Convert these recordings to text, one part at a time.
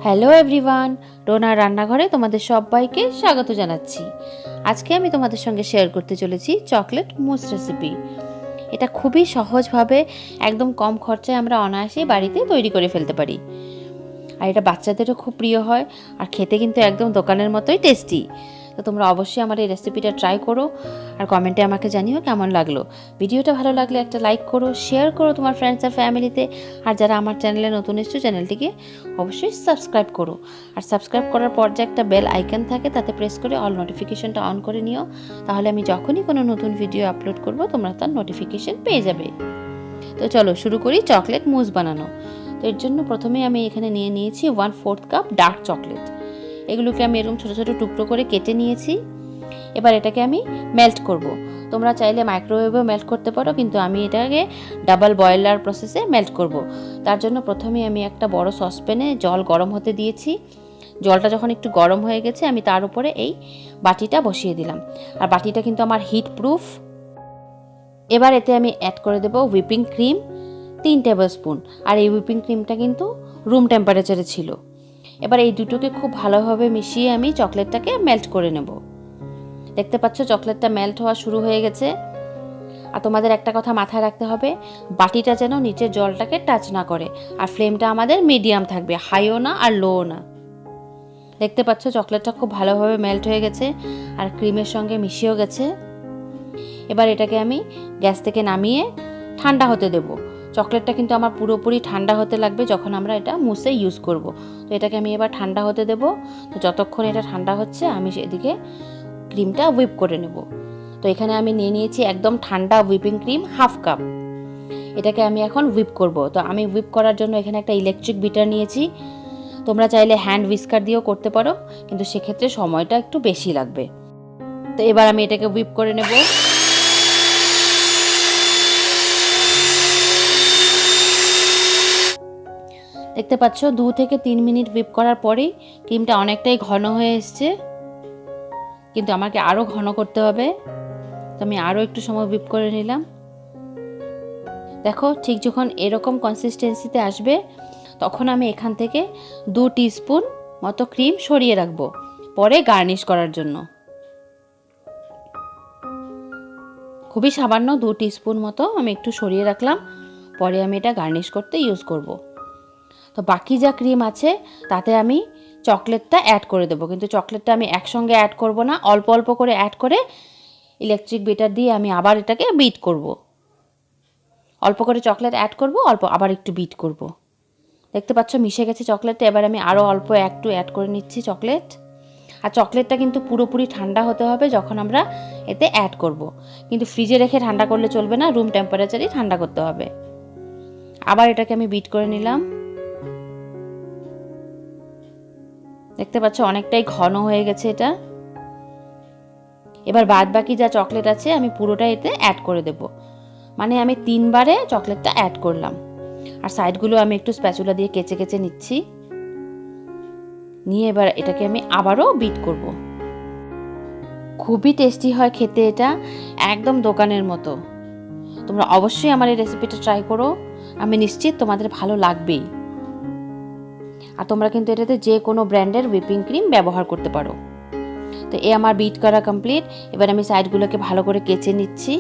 Hello everyone, donor রান্নাঘরে তোমাদের সবাইকে স্বাগত জানাচ্ছি। আজকে আমি তোমাদের সঙ্গে শেয়ার করতে চলেছি চকলেট মুস রেসিপি। এটা খুবই সহজভাবে একদম কম খরচায় আমরা অনায়াসে বাড়িতে তৈরি করে ফেলতে পারি। আর এটা বাচ্চাদেরও খুব প্রিয় হয়, আর খেতে কিন্তু একদম দোকানের মতোই টেস্টি। তো তোমরা অবশ্যই আমার এই রেসিপিটা ট্রাই করো আর কমেন্টে আমাকে জানিও কেমন লাগলো। ভিডিওটা ভালো লাগলে একটা লাইক করো, শেয়ার করো তোমার ফ্রেন্ডস আর ফ্যামিলিতে। আর যারা আমার চ্যানেলে নতুন এসছো চ্যানেলটিকে অবশ্যই সাবস্ক্রাইব করো। আর সাবস্ক্রাইব করার পর যে একটা বেল আইকন থাকে তাতে প্রেস করে অল নোটিফিকেশনটা অন করে নিও, তাহলে আমি যখনই কোনো নতুন ভিডিও আপলোড করব তোমরা তার নোটিফিকেশন পেয়ে যাবে। তো চলো শুরু করি চকলেট মুস বানানো। তো এর জন্য প্রথমে আমি এখানে নিয়ে নিয়েছি 1/4 কাপ ডার্ক চকলেট। এগুলোকে আমি এরকম ছোটো ছোটো টুকরো করে কেটে নিয়েছি। এবার এটাকে আমি মেল্ট করব। তোমরা চাইলে মাইক্রোওয়েভেও মেল্ট করতে পারো, কিন্তু আমি এটাকে ডাবল বয়লার প্রসেসে মেল্ট করব। তার জন্য প্রথমে আমি একটা বড় সসপ্যানে জল গরম হতে দিয়েছি। জলটা যখন একটু গরম হয়ে গেছে আমি তার উপরে এই বাটিটা বসিয়ে দিলাম। আর বাটিটা কিন্তু আমার হিট প্রুফ। এবার এতে আমি অ্যাড করে দেব হুইপিং ক্রিম 3 টেবিল স্পুন। আর এই হুইপিং ক্রিমটা কিন্তু রুম টেম্পারেচারে ছিল। এবার এই দুটোকে খুব ভালোভাবে মিশিয়ে আমি চকলেটটাকে মেল্ট করে নেব। দেখতে পাচ্ছ চকলেটটা মেল্ট হওয়া শুরু হয়ে গেছে। আর তোমাদের একটা কথা মাথায় রাখতে হবে, বাটিটা যেন নিচের জলটাকে টাচ না করে। আর ফ্লেমটা আমাদের মিডিয়াম থাকবে, হাইও না আর লোও না। দেখতে পাচ্ছ চকলেটটা খুব ভালোভাবে মেল্ট হয়ে গেছে আর ক্রিমের সঙ্গে মিশিয়েও গেছে। এবার এটাকে আমি গ্যাস থেকে নামিয়ে ঠান্ডা হতে দেবো। চকলেটটা কিন্তু আমার পুরোপুরি ঠান্ডা হতে লাগবে যখন আমরা এটা মুসে ইউজ করব। তো এটাকে আমি এবার ঠান্ডা হতে দেব। তো যতক্ষণ এটা ঠান্ডা হচ্ছে আমি সেদিকে ক্রিমটা হুইপ করে নেব। তো এখানে আমি নিয়ে নিয়েছি একদম ঠান্ডা হুইপিং ক্রিম 1/2 কাপ। এটাকে আমি এখন হুইপ করব। তো আমি হুইপ করার জন্য এখানে একটা ইলেকট্রিক বিটার নিয়েছি। তোমরা চাইলে হ্যান্ড হুইস্কার দিয়েও করতে পারো, কিন্তু সেক্ষেত্রে সময়টা একটু বেশি লাগবে। তো এবার আমি এটাকে হুইপ করে নেব। দেখতে পাচ্ছ 2 থেকে 3 মিনিট হুইপ করার পরেই ক্রিমটা অনেকটাই ঘন হয়ে এসছে, কিন্তু আমাকে আরও ঘন করতে হবে। তো আমি আরও একটু সময় হুইপ করে নিলাম। দেখো ঠিক যখন এরকম কনসিস্টেন্সিতে আসবে তখন আমি এখান থেকে 2 টিস্পুন মতো ক্রিম সরিয়ে রাখবো পরে গার্নিশ করার জন্য। খুবই সামান্য 2 টিস্পুন মতো আমি একটু সরিয়ে রাখলাম, পরে আমি এটা গার্নিশ করতে ইউজ করব। তো বাকি যা ক্রিম আছে তাতে আমি চকলেটটা অ্যাড করে দেবো, কিন্তু চকলেটটা আমি একসঙ্গে অ্যাড করব না, অল্প অল্প করে অ্যাড করে ইলেকট্রিক বিটার দিয়ে আমি আবার এটাকে বিট করব। অল্প করে চকলেট অ্যাড করব, অল্প আবার একটু বিট করব। দেখতে পাচ্ছ মিশে গেছে চকলেটটা। এবার আমি আরও অল্প একটু অ্যাড করে নিচ্ছি চকলেট। আর চকলেটটা কিন্তু পুরোপুরি ঠান্ডা হতে হবে যখন আমরা এতে অ্যাড করব, কিন্তু ফ্রিজে রেখে ঠান্ডা করলে চলবে না, রুম টেম্পারেচারেই ঠান্ডা করতে হবে। আবার এটাকে আমি বিট করে নিলাম। দেখতে পাচ্ছ অনেকটাই ঘন হয়ে গেছে এটা। এবার বাদ বাকি যা চকলেট আছে আমি পুরোটা এতে অ্যাড করে দেব। মানে আমি 3 বারে চকলেটটা অ্যাড করলাম। আর সাইডগুলো আমি একটু স্প্যাচুলা দিয়ে কেচে কেচে নিচ্ছি। নিয়ে এবার এটাকে আমি আবারও বিট করব। খুবই টেস্টি হয় খেতে, এটা একদম দোকানের মতো। তোমরা অবশ্যই আমার এই রেসিপিটা ট্রাই করো, আমি নিশ্চিত তোমাদের ভালো লাগবেই। আর তোমরা কিন্তু এটাতে যে কোনো ব্র্যান্ডের হুইপিং ক্রিম ব্যবহার করতে পারো। তো আমার বিট করা কমপ্লিট। এবার আমি সাইডগুলোকে ভালো করে কেচে নিচ্ছি।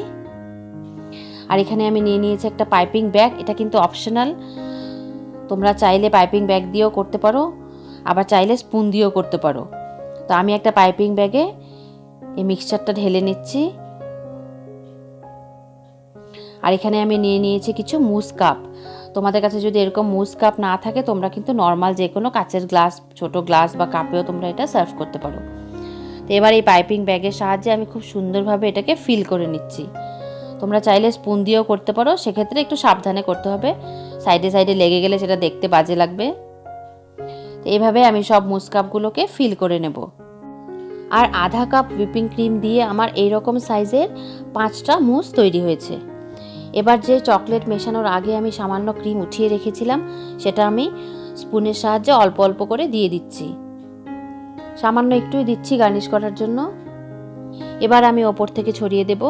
আর এখানে আমি নিয়ে নিয়েছি একটা পাইপিং ব্যাগ। এটা কিন্তু অপশনাল, তোমরা চাইলে পাইপিং ব্যাগ দিয়েও করতে পারো, আবার চাইলে স্পুন দিয়েও করতে পারো। তো আমি একটা পাইপিং ব্যাগে এই মিক্সচারটা ঢেলে নিচ্ছি। আর এখানে আমি নিয়ে নিয়েছি কিছু মুস কাপ। তোমাদের কাছে যদি এরকম মুস কাপ না থাকে তোমরা কিন্তু নর্মাল যে কোনো কাচের গ্লাস, ছোট গ্লাস বা কাপেও তোমরা এটা সার্ভ করতে পারো। তো এবার এই পাইপিং ব্যাগের সাহায্যে আমি খুব সুন্দরভাবে এটাকে ফিল করে নিচ্ছি। তোমরা চাইলে স্পুন দিয়েও করতে পারো, সেক্ষেত্রে একটু সাবধানে করতে হবে, সাইডে সাইডে লেগে গেলে সেটা দেখতে বাজে লাগবে। তো এইভাবে আমি সব মুস কাপগুলোকে ফিল করে নেব। আর আধা কাপ হুইপিং ক্রিম দিয়ে আমার এইরকম সাইজের 5টা মুস তৈরি হয়েছে। এবার যে চকলেট মেশানোর আগে আমি সামান্য ক্রিম উঠিয়ে রেখেছিলাম সেটা আমি স্পুনের সাহায্যে অল্প অল্প করে দিয়ে দিচ্ছি। সামান্য একটুই দিচ্ছি গার্নিশ করার জন্য। এবার আমি ওপর থেকে ছড়িয়ে দেব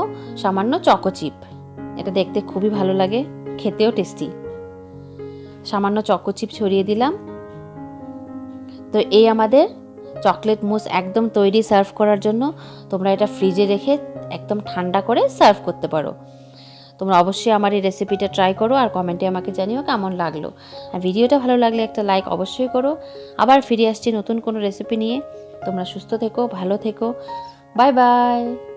সামান্য চকো চিপ। এটা দেখতে খুবই ভালো লাগে, খেতেও টেস্টি। সামান্য চকো চিপ ছড়িয়ে দিলাম। তো এই আমাদের চকলেট মুস একদম তৈরি সার্ভ করার জন্য। তোমরা এটা ফ্রিজে রেখে একদম ঠান্ডা করে সার্ভ করতে পারো। তোমরা অবশ্যই আমার এই রেসিপিটা ট্রাই করো আর কমেন্টে আমাকে জানিও কেমন লাগলো। আর ভিডিওটা ভালো লাগলে একটা লাইক অবশ্যই করো। আবার ফিরে আসছি নতুন কোনো রেসিপি নিয়ে। তোমরা সুস্থ থেকো, ভালো থেকো। Bye bye.